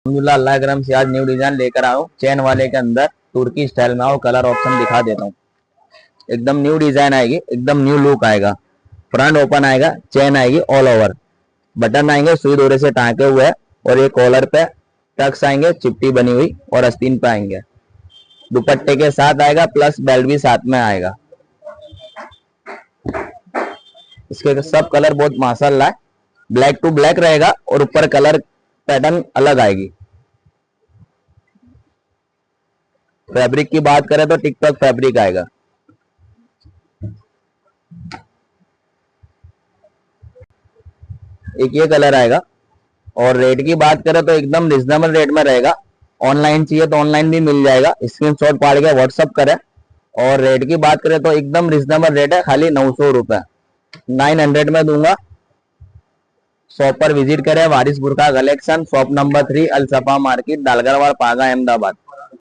अल्हम्दुलिल्लाह अल्लाह करम से आज न्यू डिजाइन लेकर आया हूँ। चेन वाले के अंदर तुर्की स्टाइल में आओ, कलर ऑप्शन दिखा देता हूँ। एकदम न्यू डिजाइन आएगी, एकदम न्यू लुक आएगा। फ्रंट ओपन आएगा, चेन आएगी ऑल ओवर, बटन आएंगे सुई डोरे से टाँके हुए और ये कॉलर पे टक्स आएंगे चिपटी बनी हुई और आस्तीन पे आएंगे। दुपट्टे के साथ आएगा प्लस बेल्ट भी साथ में आएगा। इसके सब कलर बहुत माशाल्लाह है, ब्लैक टू ब्लैक रहेगा और ऊपर कलर पैटर्न अलग आएगी। फैब्रिक की बात करें तो टिकटॉक फैब्रिक आएगा। एक ये कलर आएगा और रेट की बात करें तो एकदम रिजनेबल रेट में रहेगा। ऑनलाइन चाहिए तो ऑनलाइन भी मिल जाएगा, स्क्रीनशॉट पाड़ के व्हाट्सअप करें। और रेट की बात करें तो एकदम रिजनेबल रेट है, खाली 900 रुपए, 900 में दूंगा। शॉप पर विजिट करें, वारिस बुरका कलेक्शन, शॉप नंबर 3, अल सफा मार्केट, डालगरवाड़, पागा, अहमदाबाद।